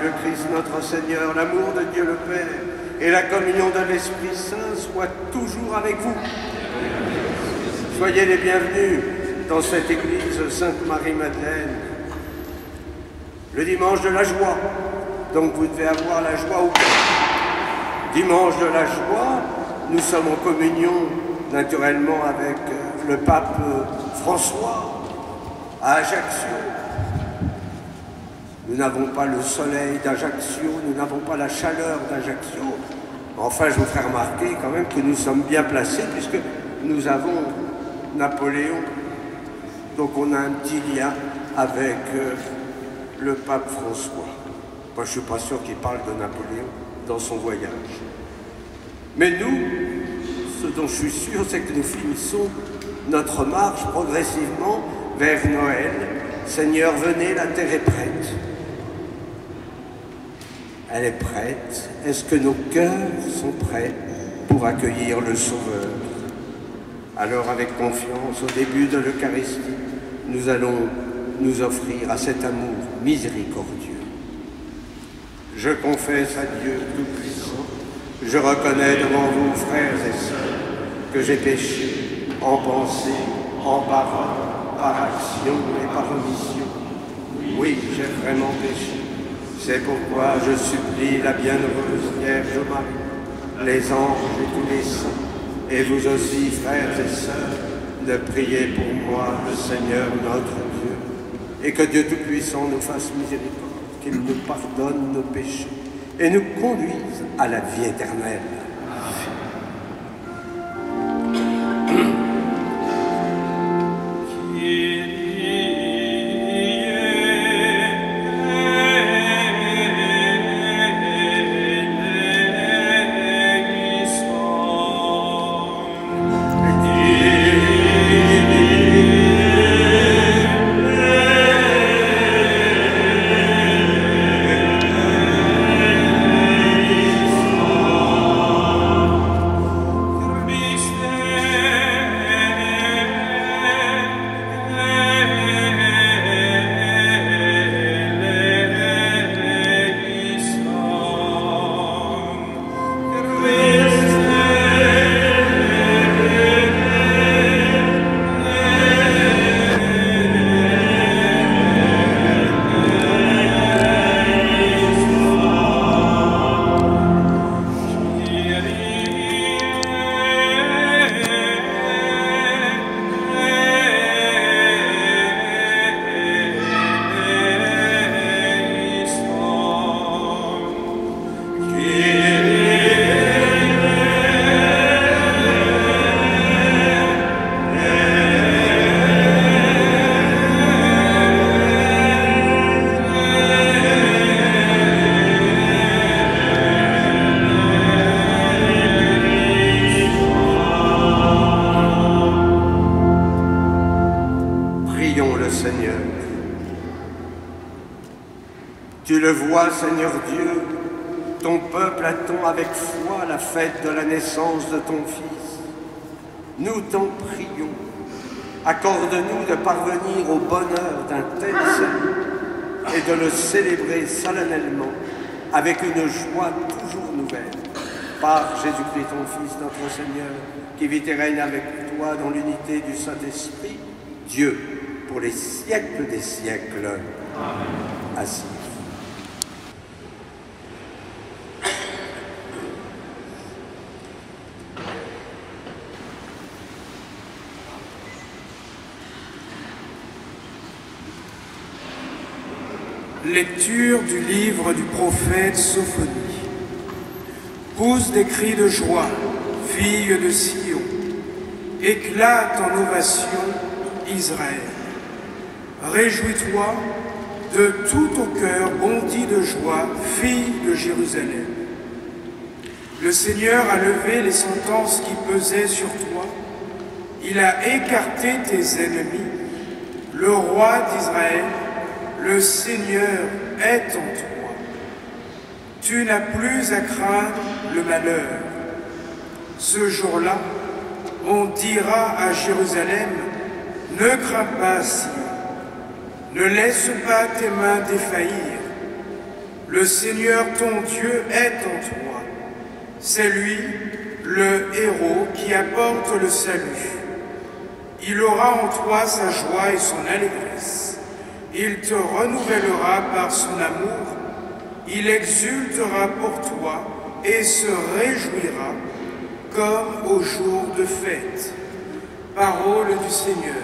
le Christ notre Seigneur, l'amour de Dieu le Père et la communion de l'Esprit Saint soient toujours avec vous. Soyez les bienvenus dans cette église Sainte-Marie-Madeleine. Le dimanche de la joie, donc vous devez avoir la joie au cœur. Dimanche de la joie, nous sommes en communion naturellement avec le pape François à Ajaccio. Nous n'avons pas le soleil d'Ajaccio, nous n'avons pas la chaleur d'Ajaccio. Enfin, je vous ferai remarquer quand même que nous sommes bien placés puisque nous avons Napoléon. Donc on a un petit lien avec le pape François. Moi, je ne suis pas sûr qu'il parle de Napoléon dans son voyage. Mais nous, ce dont je suis sûr, c'est que nous finissons notre marche progressivement vers Noël. Seigneur, venez, la terre est prête. Elle est prête. Est-ce que nos cœurs sont prêts pour accueillir le Sauveur? Alors, avec confiance, au début de l'Eucharistie, nous allons nous offrir à cet amour miséricordieux. Je confesse à Dieu Tout-Puissant, je reconnais devant vous, frères et sœurs, que j'ai péché en pensée, en parole, par action et par omission. Oui, j'ai vraiment péché. C'est pourquoi je supplie la bienheureuse Vierge Marie, les anges et tous les saints, et vous aussi, frères et sœurs, de prier pour moi, le Seigneur notre Dieu, et que Dieu Tout-Puissant nous fasse miséricorde, qu'il nous pardonne nos péchés et nous conduise à la vie éternelle. Tu le vois, Seigneur Dieu, ton peuple attend avec foi la fête de la naissance de ton Fils. Nous t'en prions. Accorde-nous de parvenir au bonheur d'un tel salut et de le célébrer solennellement avec une joie toujours nouvelle. Par Jésus-Christ, ton Fils, notre Seigneur, qui vit et règne avec toi dans l'unité du Saint-Esprit, Dieu, pour les siècles des siècles. Amen. Assis. Lecture du livre du prophète Sophonie. Pousse des cris de joie, fille de Sion. Éclate en ovation, Israël. Réjouis-toi, de tout ton cœur bondis de joie, fille de Jérusalem. Le Seigneur a levé les sentences qui pesaient sur toi. Il a écarté tes ennemis. Le roi d'Israël, le Seigneur est en toi. Tu n'as plus à craindre le malheur. Ce jour-là, on dira à Jérusalem, ne crains pas, Sion, ne laisse pas tes mains défaillir. Le Seigneur ton Dieu est en toi. C'est lui, le héros, qui apporte le salut. Il aura en toi sa joie et son allégresse. Il te renouvellera par son amour. Il exultera pour toi et se réjouira comme au jour de fête. Parole du Seigneur.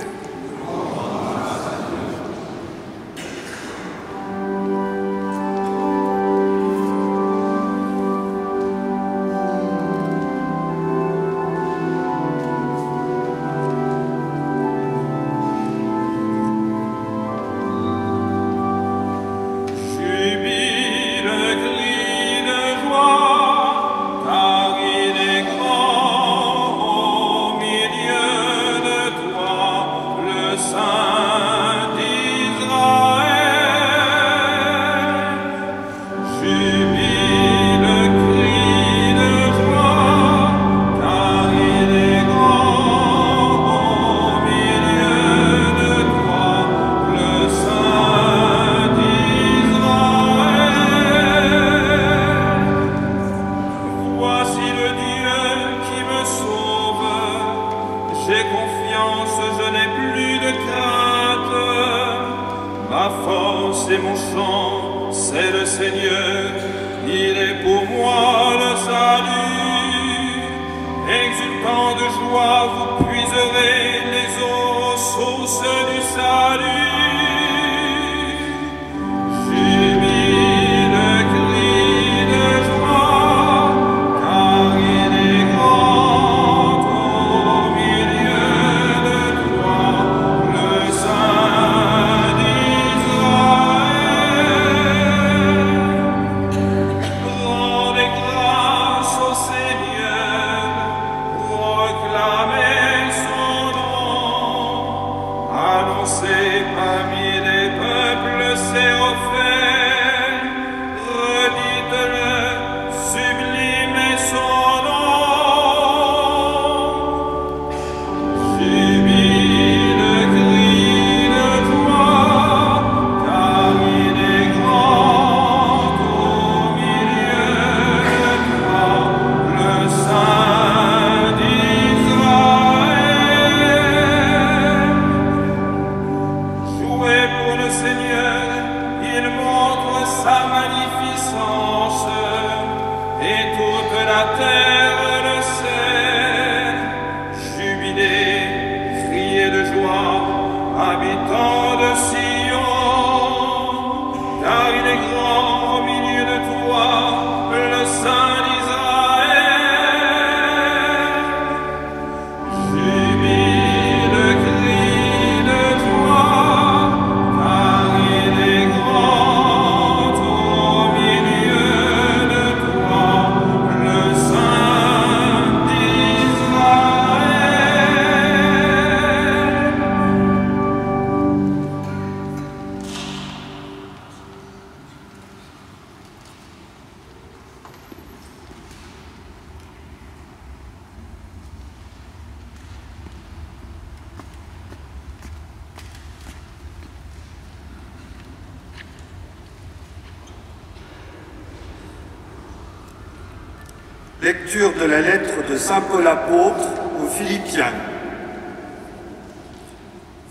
Lecture de la lettre de saint Paul apôtre aux Philippiens.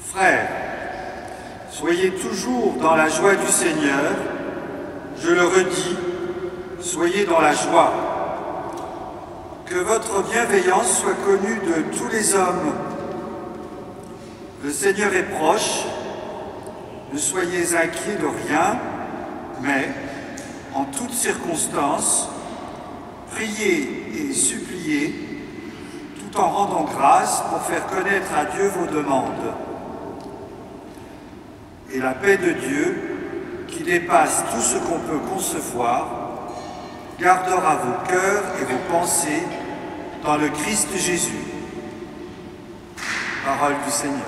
Frères, soyez toujours dans la joie du Seigneur. Je le redis, soyez dans la joie. Que votre bienveillance soit connue de tous les hommes. Le Seigneur est proche. Ne soyez inquiets de rien, mais en toutes circonstances, priez et suppliez, tout en rendant grâce pour faire connaître à Dieu vos demandes. Et la paix de Dieu, qui dépasse tout ce qu'on peut concevoir, gardera vos cœurs et vos pensées dans le Christ Jésus. Parole du Seigneur.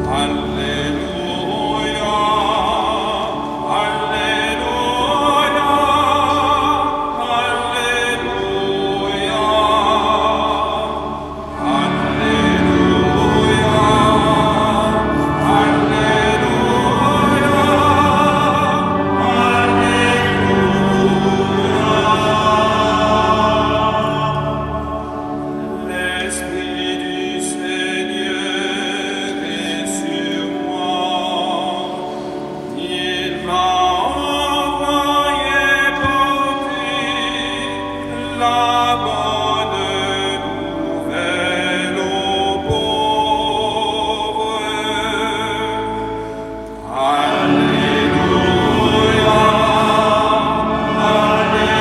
Alleluia, alleluia, alleluia. la bonne nouvelle aux pauvres. Alléluia, Alléluia.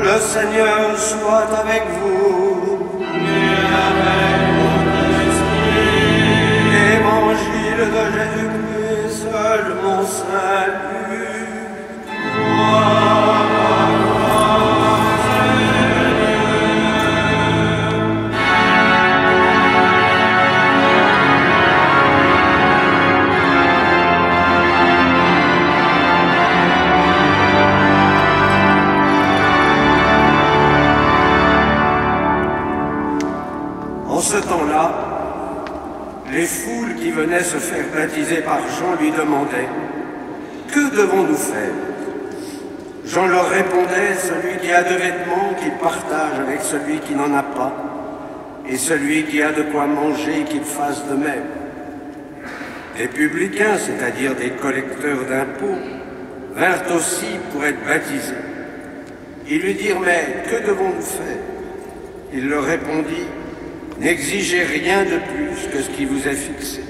Le Seigneur soit avec vous. Évangile de Jésus-Christ, seul mon salut. En ce temps-là, les foules qui venaient se faire baptiser par Jean lui demandaient « Que devons-nous faire ?» Jean leur répondait « Celui qui a de vêtements, qu'il partage avec celui qui n'en a pas, et celui qui a de quoi manger, qu'il fasse de même. » Les publicains, c'est-à-dire des collecteurs d'impôts, vinrent aussi pour être baptisés. Ils lui dirent « Mais que devons-nous faire ?» Il leur répondit « N'exigez rien de plus que ce qui vous est fixé. »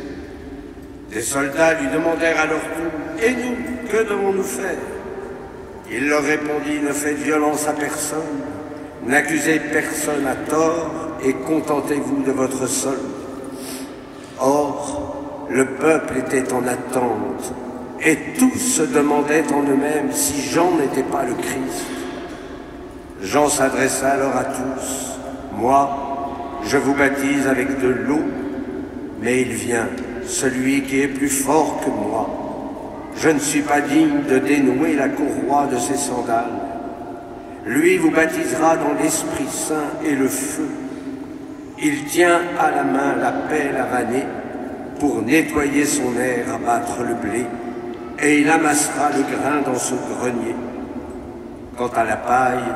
Les soldats lui demandèrent à leur tour « Et nous, que devons-nous faire ?» Il leur répondit « Ne faites violence à personne, n'accusez personne à tort et contentez-vous de votre solde. » Or, le peuple était en attente et tous se demandaient en eux-mêmes si Jean n'était pas le Christ. Jean s'adressa alors à tous « Moi, je vous baptise avec de l'eau, mais il vient, celui qui est plus fort que moi. Je ne suis pas digne de dénouer la courroie de ses sandales. Lui vous baptisera dans l'Esprit Saint et le feu. Il tient à la main la pelle avanée pour nettoyer son aire à battre le blé, et il amassera le grain dans son grenier. Quant à la paille,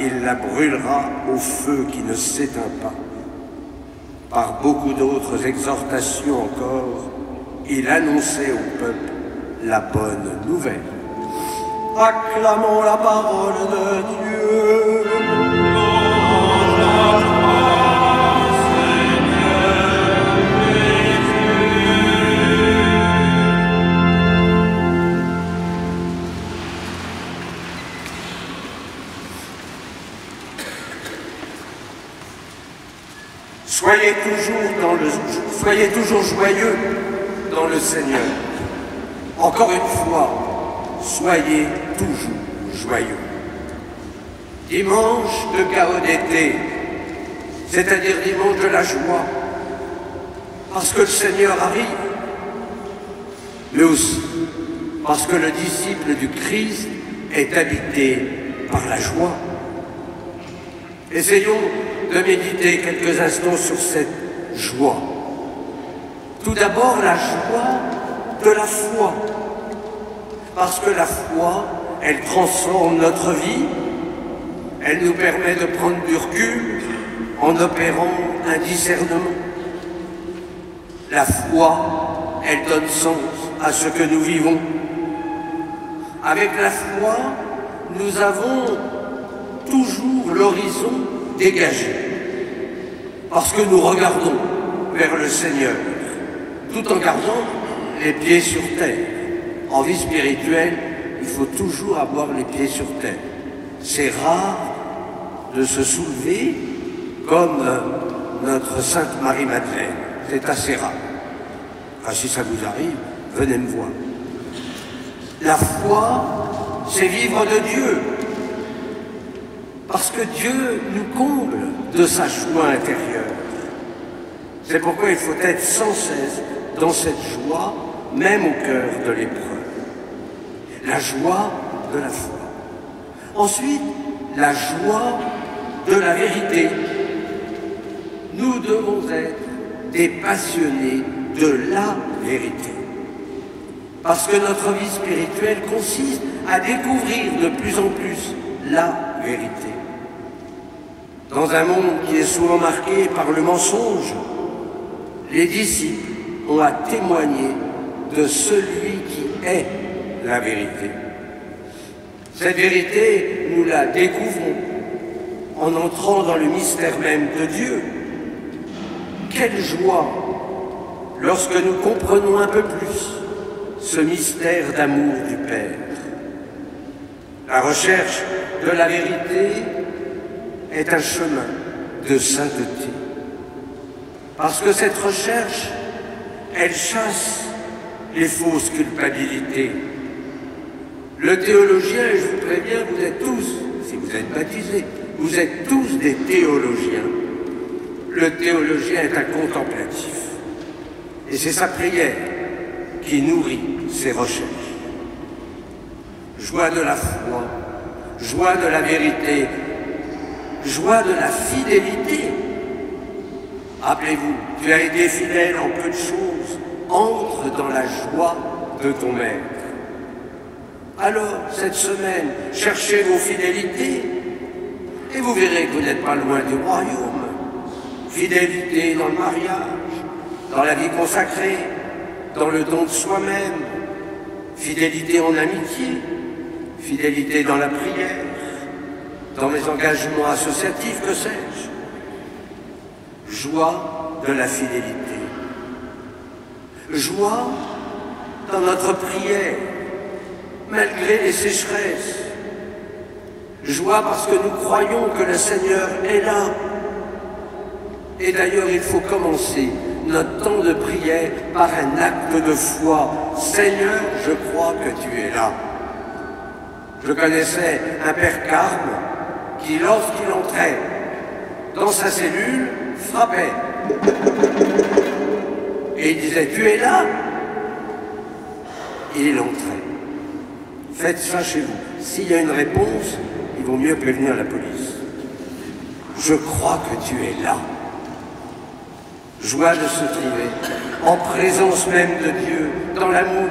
il la brûlera au feu qui ne s'éteint pas. » Par beaucoup d'autres exhortations encore, il annonçait au peuple la bonne nouvelle. Acclamons la parole de Dieu. Soyez toujours joyeux dans le Seigneur. Encore une fois, soyez toujours joyeux. Dimanche de chaos d'été, c'est-à-dire dimanche de la joie, parce que le Seigneur arrive, mais aussi parce que le disciple du Christ est habité par la joie. Essayons de méditer quelques instants sur cette joie. Tout d'abord, la joie de la foi. Parce que la foi, elle transforme notre vie, elle nous permet de prendre du recul en opérant un discernement. La foi, elle donne sens à ce que nous vivons. Avec la foi, nous avons toujours l'horizon dégagé, parce que nous regardons vers le Seigneur, tout en gardant les pieds sur terre. En vie spirituelle, il faut toujours avoir les pieds sur terre. C'est rare de se soulever comme notre Sainte Marie-Madeleine. C'est assez rare. Enfin, si ça vous arrive, venez me voir. La foi, c'est vivre de Dieu. Parce que Dieu nous comble de sa joie intérieure. C'est pourquoi il faut être sans cesse dans cette joie, même au cœur de l'épreuve. La joie de la foi. Ensuite, la joie de la vérité. Nous devons être des passionnés de la vérité. Parce que notre vie spirituelle consiste à découvrir de plus en plus la vérité. Dans un monde qui est souvent marqué par le mensonge, les disciples ont à témoigner de celui qui est la vérité. Cette vérité, nous la découvrons en entrant dans le mystère même de Dieu. Quelle joie lorsque nous comprenons un peu plus ce mystère d'amour du Père. La recherche de la vérité est un chemin de sainteté. Parce que cette recherche, elle chasse les fausses culpabilités. Le théologien, et je vous préviens, vous êtes tous, si vous êtes baptisés, vous êtes tous des théologiens. Le théologien est un contemplatif. Et c'est sa prière qui nourrit ses recherches. Joie de la foi, joie de la vérité, joie de la fidélité. Rappelez-vous, tu as été fidèle en peu de choses, entre dans la joie de ton maître. Alors, cette semaine, cherchez vos fidélités et vous verrez que vous n'êtes pas loin du royaume. Fidélité dans le mariage, dans la vie consacrée, dans le don de soi-même, fidélité en amitié, fidélité dans la prière, dans mes engagements associatifs, que sais-je. Joie de la fidélité. Joie dans notre prière, malgré les sécheresses. Joie parce que nous croyons que le Seigneur est là. Et d'ailleurs, il faut commencer notre temps de prière par un acte de foi. Seigneur, je crois que tu es là. Je connaissais un père Carme qui, lorsqu'il entrait dans sa cellule, frappait. Et il disait, tu es là? Et il entrait. Faites ça chez vous. S'il y a une réponse, il vaut mieux prévenir la police. Je crois que tu es là. Joie de se trouver en présence même de Dieu, dans l'amour.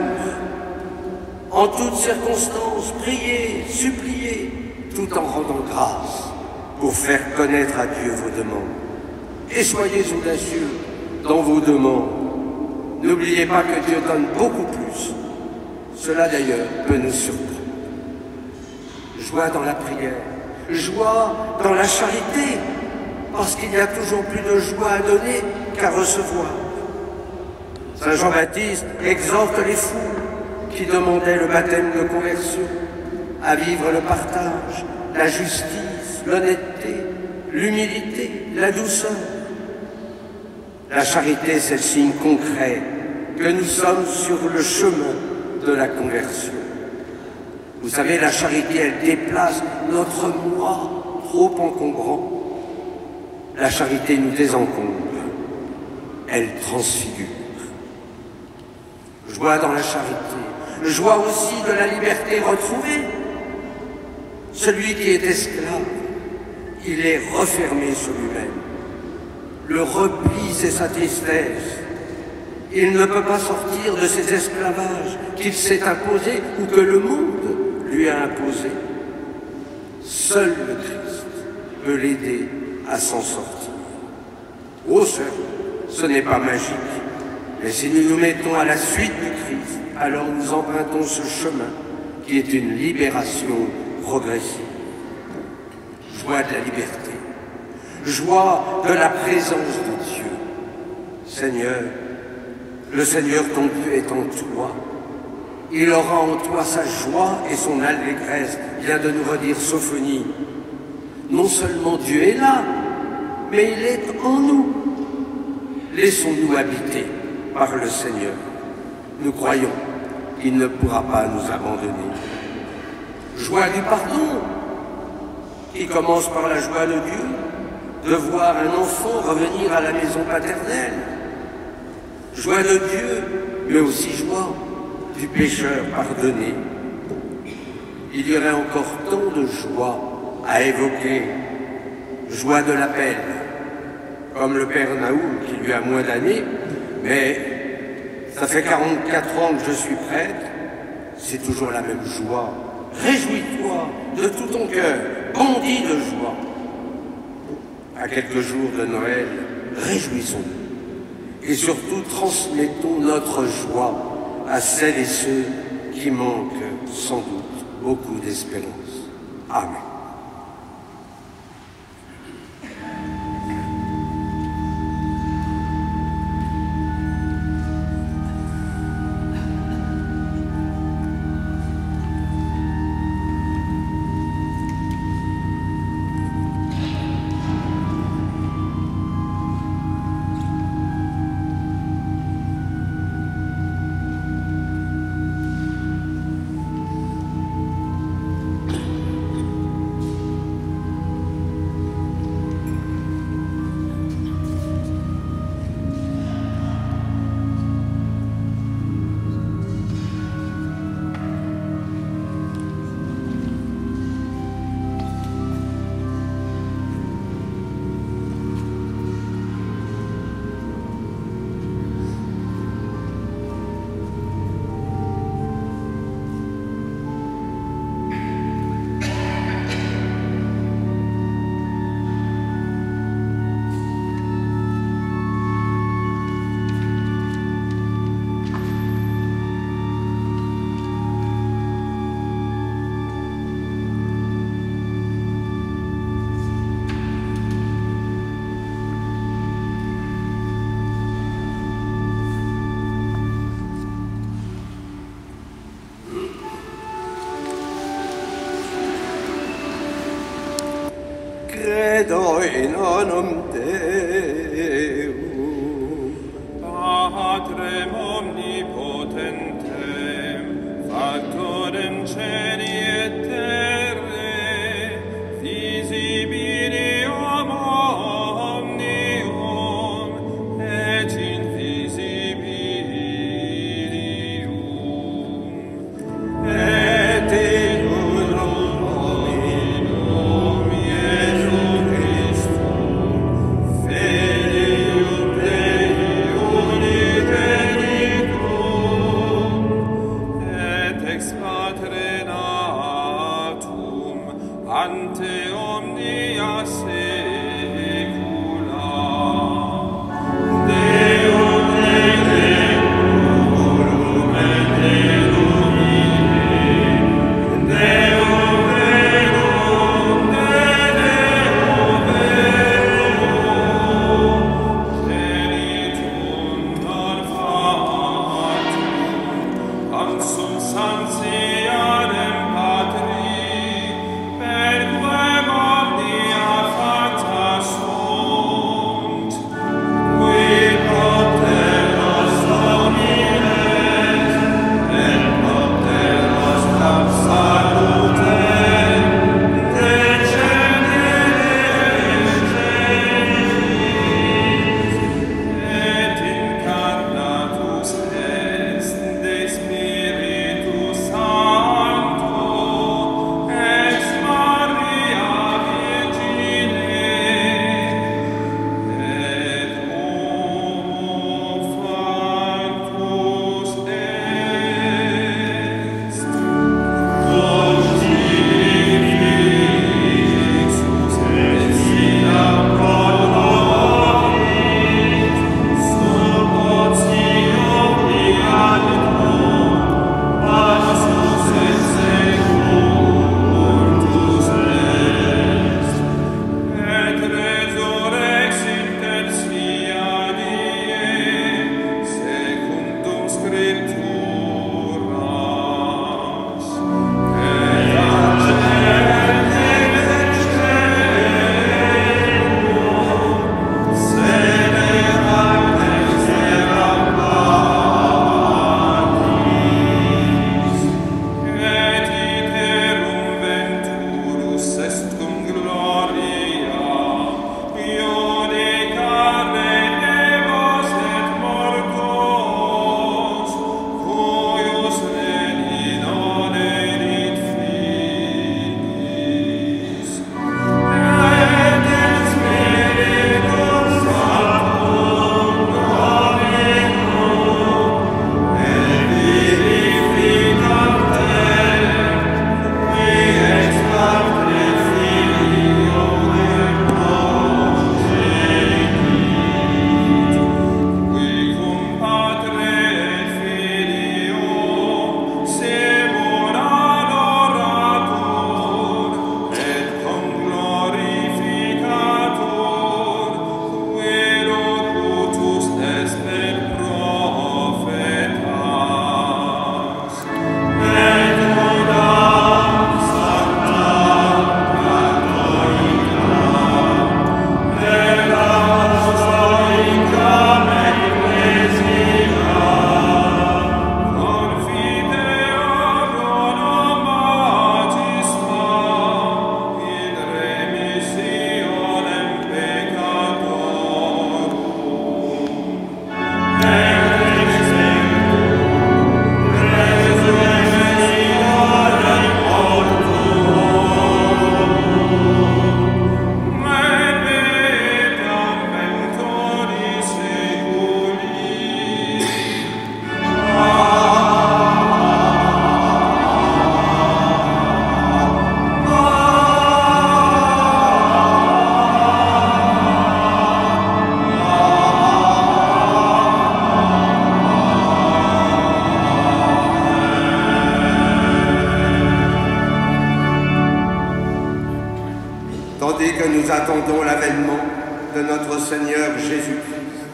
En toutes circonstances, priez, suppliez, tout en rendant grâce pour faire connaître à Dieu vos demandes. Et soyez audacieux dans vos demandes. N'oubliez pas que Dieu donne beaucoup plus. Cela d'ailleurs peut nous surprendre. Joie dans la prière, joie dans la charité, parce qu'il y a toujours plus de joie à donner qu'à recevoir. Saint Jean-Baptiste exhorte les foules qui demandaient le baptême de conversion à vivre le partage, la justice, l'honnêteté, l'humilité, la douceur. La charité, c'est le signe concret que nous sommes sur le chemin de la conversion. Vous savez, la charité, elle déplace notre moi trop encombrant. La charité nous désencombre, elle transfigure. Joie dans la charité, joie aussi de la liberté retrouvée. Celui qui est esclave, il est refermé sur lui-même. Le repli, c'est sa tristesse. Il ne peut pas sortir de ces esclavages qu'il s'est imposé ou que le monde lui a imposé. Seul le Christ peut l'aider à s'en sortir. Oh sœur, ce n'est pas magique, mais si nous nous mettons à la suite du Christ, alors nous empruntons ce chemin qui est une libération progressive. Joie de la liberté, joie de la présence de Dieu. Seigneur, le Seigneur ton Dieu est en toi. Il aura en toi sa joie et son allégresse, vient de nous redire Sophonie. Non seulement Dieu est là, mais il est en nous. Laissons-nous habiter par le Seigneur. Nous croyons qu'il ne pourra pas nous abandonner. Joie du pardon, qui commence par la joie de Dieu, de voir un enfant revenir à la maison paternelle. Joie de Dieu, mais aussi joie du pécheur pardonné. Il y aurait encore tant de joie à évoquer. Joie de l'appel, comme le père Naoul qui lui a moins d'années, mais ça fait 44 ans que je suis prêtre, c'est toujours la même joie. Réjouis-toi de tout ton cœur, bondis de joie. À quelques jours de Noël, réjouissons-nous et surtout transmettons notre joie à celles et ceux qui manquent sans doute beaucoup d'espérance. Amen. Credo in onum Deum, Patrem omnipotentem, factorem celi et terrae, visibilium omnium et invisibilium, et in unum hominum Iesum Christum, Filium Dei unigenitum, et ex Patre natum ante omnia saecula. Deum Deum et Deum Ide, Deum Deum Genitum non fatum, consubstantialem Patri, per quem omnia facta sunt, qui propter nostrum ilet, et propter nostram salutem, et incarnatus est de Spiritus Sancto, ex Maria Virgine, et homo factus est. Constitutus et sina prologit, sub otium realitum, passus et secundus est, et resurrexit tertia die, secundum scripturas, et accedit Sedeat exeram Patris, et iterum venturus est cum gloria, iudicare vivos et mortuos, nous attendons l'avènement de notre Seigneur Jésus-Christ,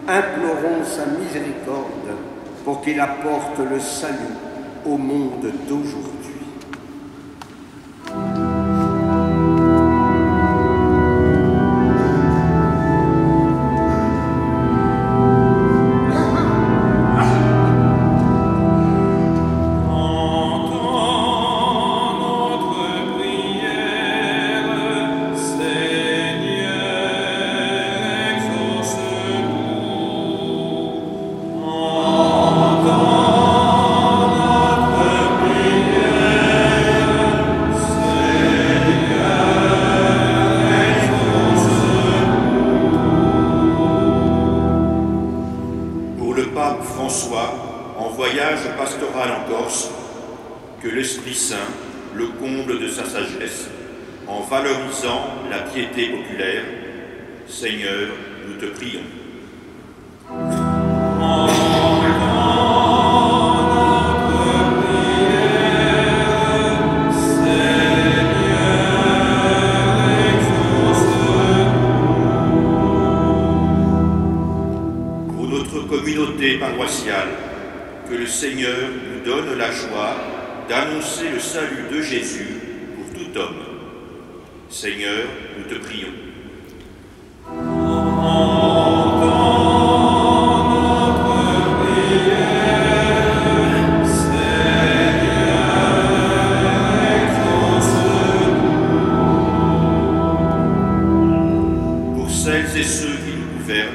implorons sa miséricorde pour qu'il apporte le salut au monde d'aujourd'hui. Le comble de sa sagesse, en valorisant la piété populaire, Seigneur, nous te prions. Pour notre communauté paroissiale, que le Seigneur nous donne la joie d'annoncer le salut de Jésus pour tout homme. Seigneur, nous te prions. Pour celles et ceux qui nous gouvernent,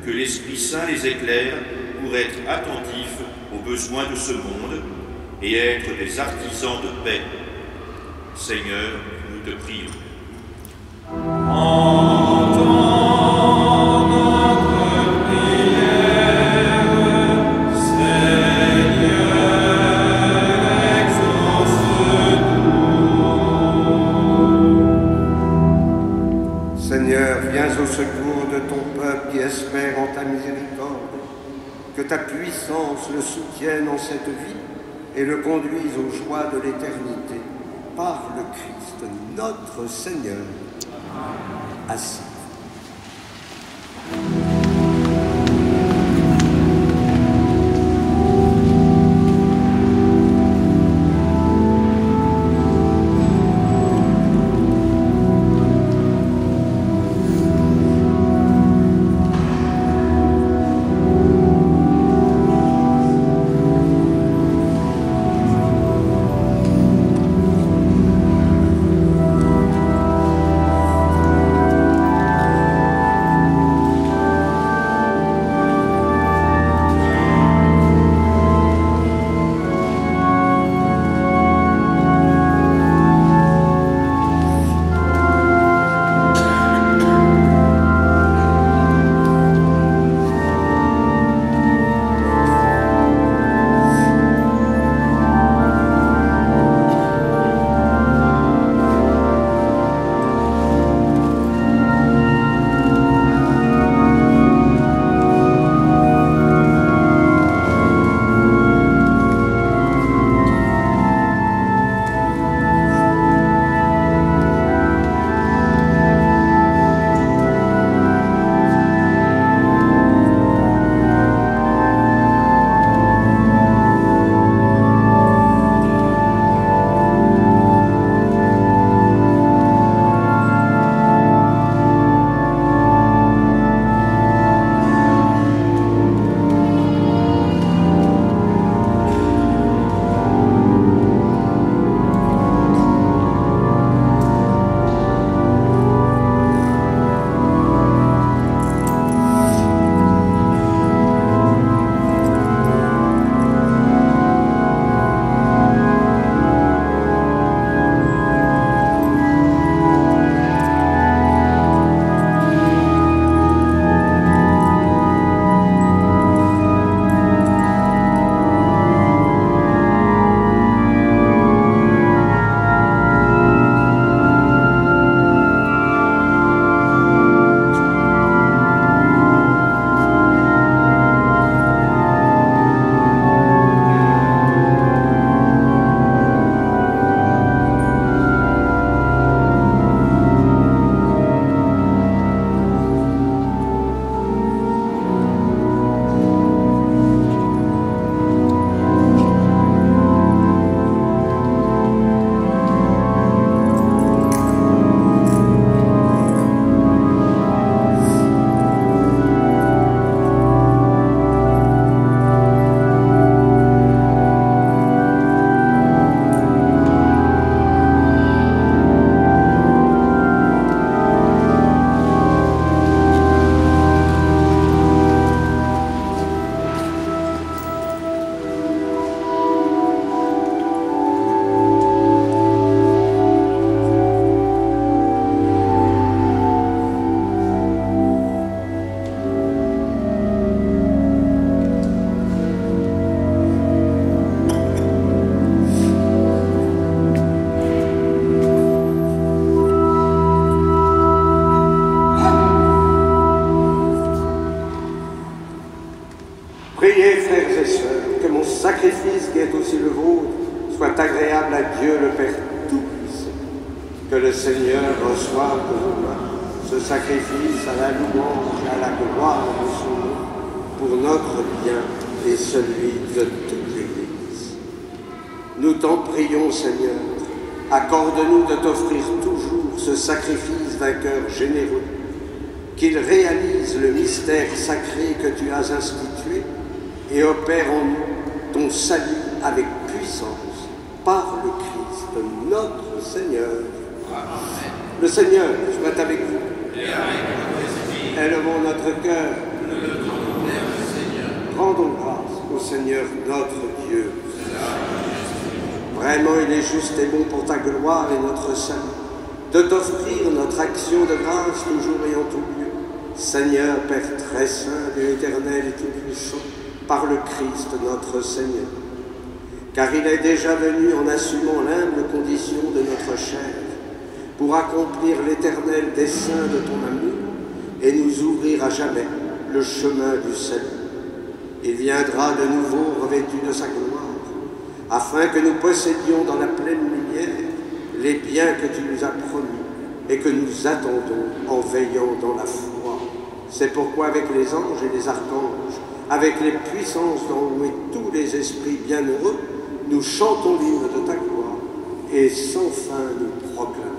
que l'Esprit Saint les éclaire pour être attentifs aux besoins de ce monde et être des artisans de paix. Seigneur, nous te prions. Entends notre prière, Seigneur, exauce-nous. Seigneur, viens au secours de ton peuple qui espère en ta miséricorde. Que ta puissance le soutienne en cette vie et le conduise aux joies de l'éternité, par le Christ, notre Seigneur. Assis. mes frères et sœurs, que mon sacrifice qui est aussi le vôtre soit agréable à Dieu le Père Tout-Puissant. Que le Seigneur reçoive de vos mains ce sacrifice à la louange et à la gloire de son nom, pour notre bien et celui de toute l'Église. Nous t'en prions, Seigneur, accorde-nous de t'offrir toujours ce sacrifice d'un cœur généreux, qu'il réalise le mystère sacré que tu as institué et opère en nous ton salut avec puissance par le Christ, notre Seigneur. Amen. Le Seigneur soit avec vous. Et avec élevons notre cœur. Rendons grâce au Seigneur notre Dieu. Vraiment, il est juste et bon pour ta gloire et notre salut de t'offrir notre action de grâce toujours et en tout lieu. Seigneur, Père très saint, Dieu éternel et tout-puissant, par le Christ notre Seigneur. Car il est déjà venu en assumant l'humble condition de notre chair, pour accomplir l'éternel dessein de ton amour et nous ouvrir à jamais le chemin du salut. Il viendra de nouveau revêtu de sa gloire, afin que nous possédions dans la pleine lumière les biens que tu nous as promis et que nous attendons en veillant dans la foi. C'est pourquoi avec les anges et les archanges, avec les puissances d'en haut et tous les esprits bienheureux, nous chantons l'hymne de ta gloire et sans fin nous proclamons.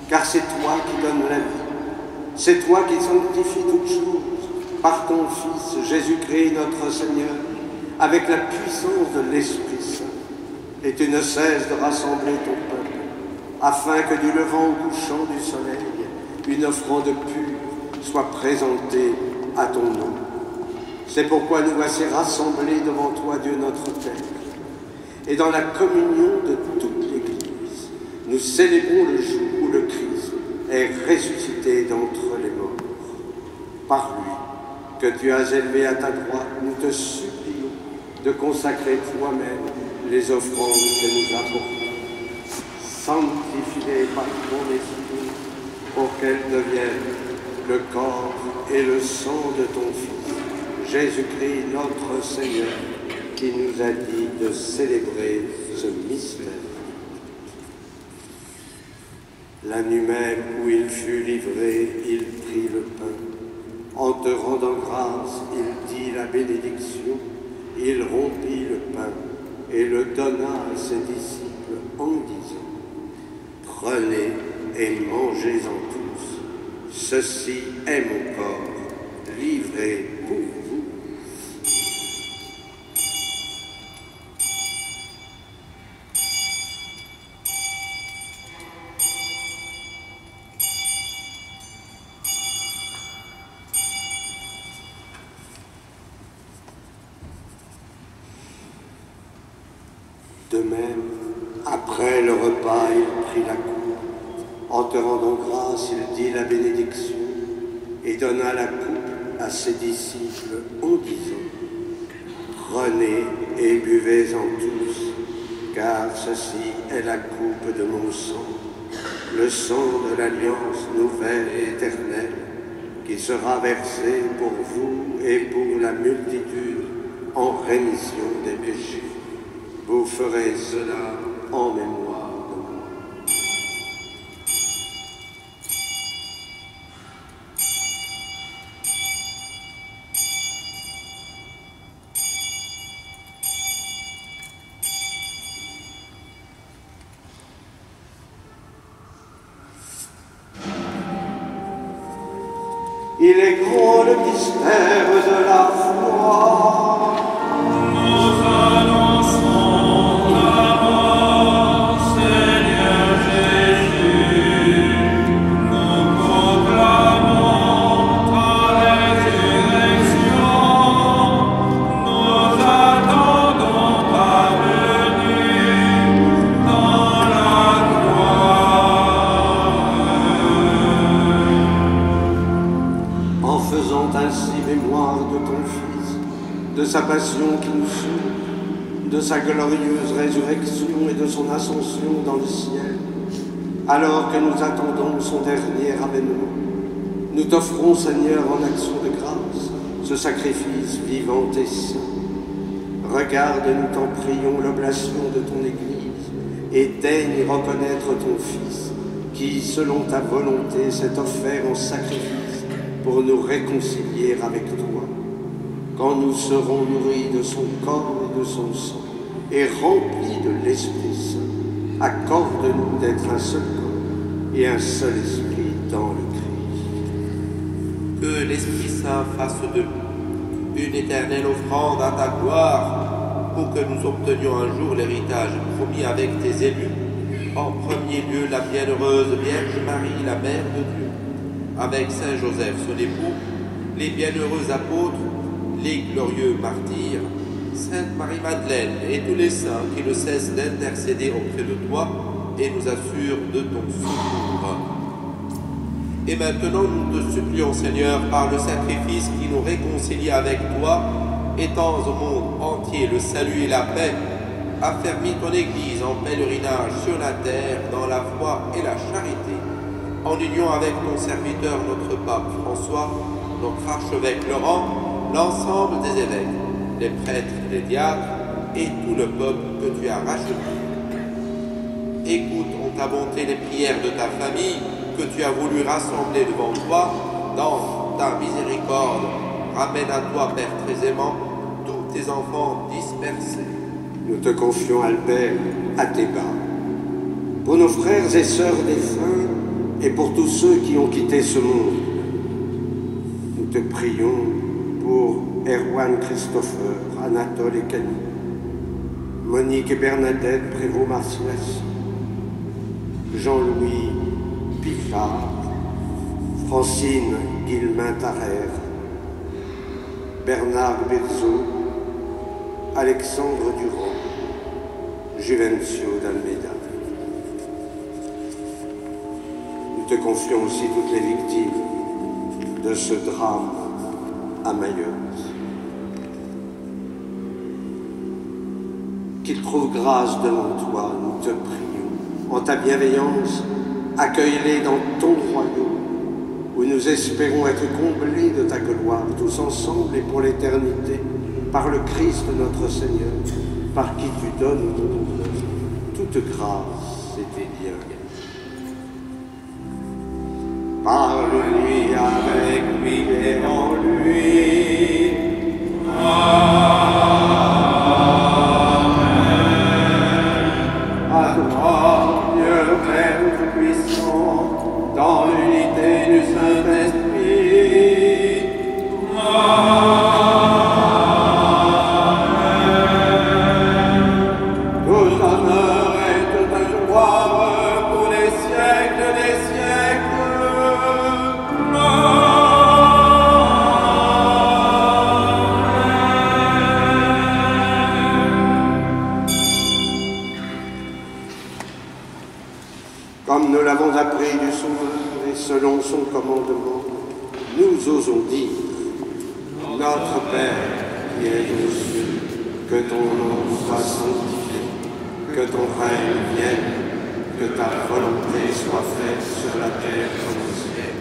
Car c'est toi qui donnes la vie, c'est toi qui sanctifies toutes choses, par ton Fils Jésus-Christ notre Seigneur, avec la puissance de l'Esprit Saint. Et tu ne cesses de rassembler ton peuple, afin que du levant au couchant du soleil, une offrande pure soit présentée à ton nom. C'est pourquoi nous voici rassemblés devant toi, Dieu notre Père, et dans la communion de toute l'Église, nous célébrons le jour où le Christ est ressuscité d'entre les morts. Par lui, que tu as élevé à ta droite, nous te supplions de consacrer toi-même les offrandes que nous apportons. Sanctifie-les par ton esprit, pour qu'elles deviennent le corps et le sang de ton Fils, Jésus-Christ notre Seigneur, qui nous a dit de célébrer ce mystère. La nuit même où il fut livré, il prit le pain. En te rendant grâce, il dit la bénédiction, il rompit le pain et le donna à ses disciples en disant : « Prenez et mangez-en tous, ceci est mon corps, livré pour vous. » De même, après le repas, il prit la coupe. En te rendant grâce, il dit la bénédiction et donna la coupe à ses disciples en disant: Prenez et buvez-en tous, car ceci est la coupe de mon sang, le sang de l'alliance nouvelle et éternelle, qui sera versé pour vous et pour la multitude en rémission des péchés. Vous ferez cela en mémoire de moi. Il est grand le mystère de la foi. Nous annonçons ta mort, Seigneur Jésus. Nous proclamons ta résurrection. Nous attendons ta venue dans la En faisant ainsi mémoire de ton Fils, de sa passion qui nous sauve, de sa glorieuse résurrection et de son ascension dans le ciel, alors que nous attendons son dernier avènement, nous t'offrons, Seigneur, en action de grâce, ce sacrifice vivant et saint. Regarde, nous t'en prions, l'oblation de ton Église, et daigne reconnaître ton Fils, qui, selon ta volonté, s'est offert en sacrifice pour nous réconcilier avec toi. Quand nous serons nourris de son corps et de son sang, et remplis de l'Esprit Saint, accorde-nous d'être un seul corps et un seul esprit dans le Christ. Que l'Esprit Saint fasse de nous une éternelle offrande à ta gloire, pour que nous obtenions un jour l'héritage promis avec tes élus, en premier lieu la bienheureuse Vierge Marie, la Mère de Dieu, avec Saint Joseph, son époux, les bienheureux apôtres, les glorieux martyrs, Sainte Marie-Madeleine et tous les saints qui ne cessent d'intercéder auprès de toi et nous assurent de ton secours. Et maintenant, nous te supplions, Seigneur, par le sacrifice qui nous réconcilie avec toi, étends au monde entier le salut et la paix, affermis ton Église en pèlerinage sur la terre dans la foi et la charité, en union avec ton serviteur, notre pape François, notre archevêque Laurent, l'ensemble des évêques, les prêtres, les diacres et tout le peuple que tu as racheté. Écoute en ta bonté les prières de ta famille que tu as voulu rassembler devant toi dans ta miséricorde. Ramène à toi, Père très aimant, tous tes enfants dispersés. Nous te confions, Albert, à tes bas. Pour nos frères et sœurs défunts et pour tous ceux qui ont quitté ce monde, nous te prions pour Erwan Christopher, Anatole et Camille, Monique et Bernadette Prévost-Marcias, Jean-Louis Picard, Francine Guillemin-Tarère, Bernard Bezzo, Alexandre Durand, Juvencio d'Almeida. Nous te confions aussi toutes les victimes de ce drame à Mayotte. Qu'ils trouvent grâce devant toi, nous te prions. En ta bienveillance, accueille-les dans ton royaume, où nous espérons être comblés de ta gloire, tous ensemble et pour l'éternité, par le Christ notre Seigneur, par qui tu donnes au monde toute grâce et tes biens. Par lui, avec lui et en lui. Amen. À toi, Dieu Père Tout-Puissant, dans l'unité du Saint-Esprit. Amen. Tout honneur et toute gloire pour les siècles des siècles. Amen. Comme nous l'avons appris du Sauveur et selon son commandement, nous osons dire: Notre Père qui es aux cieux, que ton nom soit sanctifié, que ton règne vienne, que ta volonté soit faite sur la terre comme au ciel.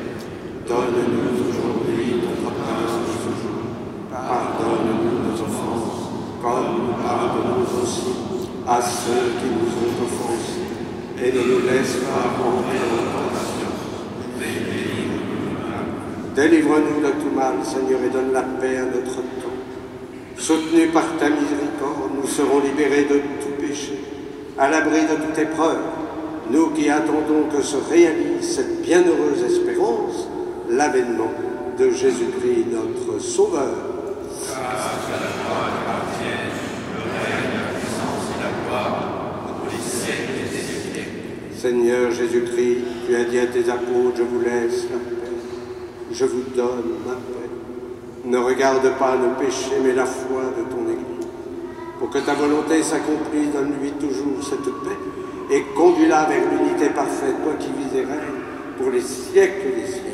Donne-nous aujourd'hui notre pain de ce jour. Pardonne-nous nos offenses, comme nous pardonnons aussi à ceux qui nous ont offensés. Et ne nous laisse pas tomber en tentation, mais délivre-nous du mal. Délivre-nous de tout mal, Seigneur, et donne la paix à notre temps. Soutenus par ta miséricorde, nous serons libérés de tout péché, à l'abri de toute épreuve, nous qui attendons que se réalise cette bienheureuse espérance, l'avènement de Jésus-Christ, notre Sauveur. Grâce à la gloire appartienne, le règne, la puissance et la gloire, pour les siècles des siècles. Seigneur Jésus-Christ, tu as dit à tes apôtres: je vous laisse la paix, je vous donne ma paix. Ne regarde pas nos péchés, mais la foi de ton Église. Pour que ta volonté s'accomplisse, donne-lui toujours cette paix et conduis-la vers l'unité parfaite, toi qui vis et règnes pour les siècles des siècles.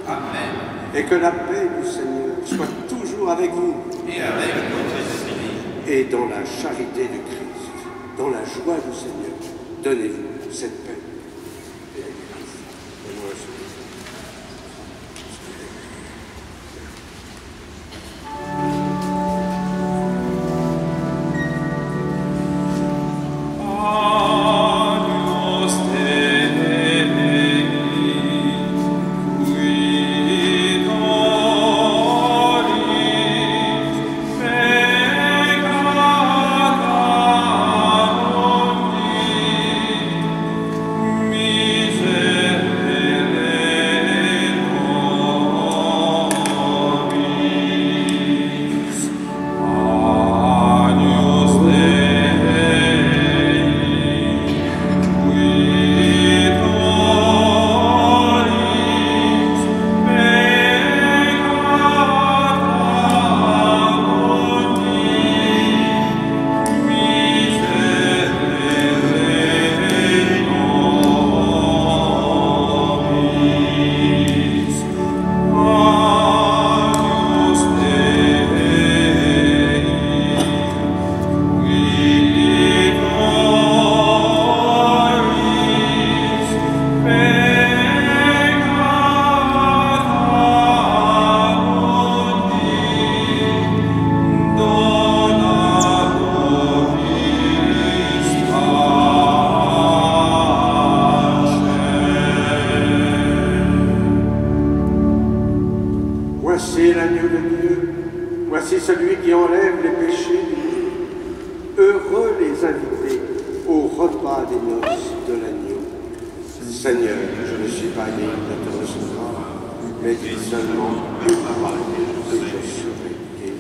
Amen. Et que la paix du Seigneur soit toujours avec vous. Et avec votre esprit. Et dans la charité du Christ, dans la joie du Seigneur, donnez-vous cette paix. Voici l'agneau de Dieu, voici celui qui enlève les péchés du monde. Heureux les invités au repas des noces de l'agneau. Seigneur, je ne suis pas digne de te recevoir, mais dis seulement une parole et je serai guéri.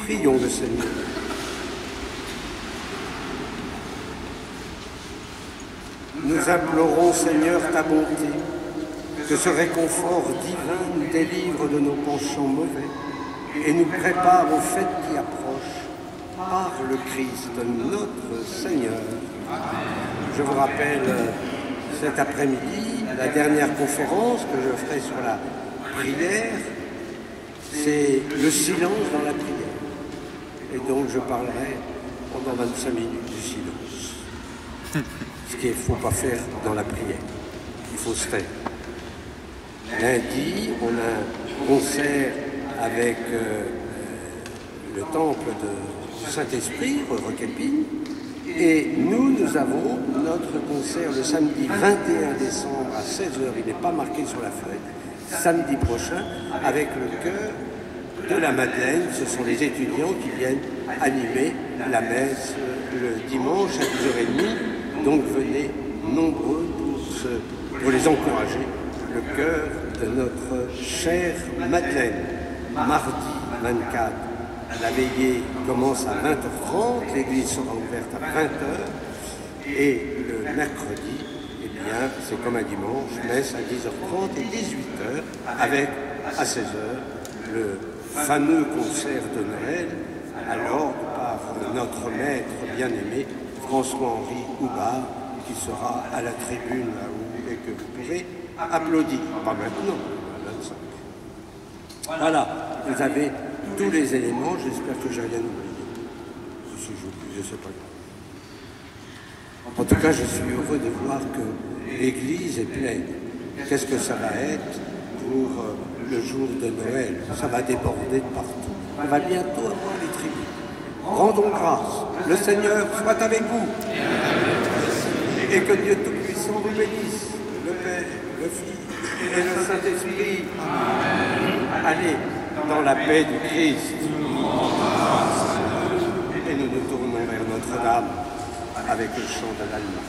Prions le Seigneur. Nous implorons, Seigneur, ta bonté, que ce réconfort divin nous délivre de nos penchants mauvais et nous prépare aux fêtes qui approchent par le Christ, notre Seigneur. Je vous rappelle cet après-midi, la dernière conférence que je ferai sur la prière, c'est le silence dans la prière. Et donc je parlerai pendant 25 minutes du silence. Ce qu'il ne faut pas faire dans la prière. Il faut se taire. Lundi, on a un concert avec le temple de Saint-Esprit, Roquepine, et nous avons notre concert le samedi 21 décembre à 16h, il n'est pas marqué sur la feuille, samedi prochain, avec le chœur de la Madeleine. Ce sont les étudiants qui viennent animer la messe le dimanche à 10h30, donc venez nombreux pour les encourager. Le cœur de notre chère Madeleine. Mardi 24, la veillée commence à 20h30, l'église sera ouverte à 20h, et le mercredi, eh bien, c'est comme un dimanche, messe à 10h30 et 18h, avec à 16h le fameux concert de Noël, alors par notre maître bien-aimé, François-Henri Houbard, qui sera à la tribune là-haut et que vous pourrez applaudir. Pas maintenant, le 25. Voilà, vous avez tous les éléments, j'espère que j'ai rien oublié. Si j'oublie, je ne sais pas. En tout cas, je suis heureux de voir que l'église est pleine. Qu'est-ce que ça va être pour le jour de Noël? Ça va déborder de partout. On va bientôt avoir les tribunes. Rendons grâce. Le Seigneur soit avec vous. Et que Dieu Tout-Puissant vous bénisse. Le Père, le Fils et le Saint-Esprit. Allez dans la paix du Christ. Et nous nous tournons vers Notre-Dame avec le chant de l'Alma.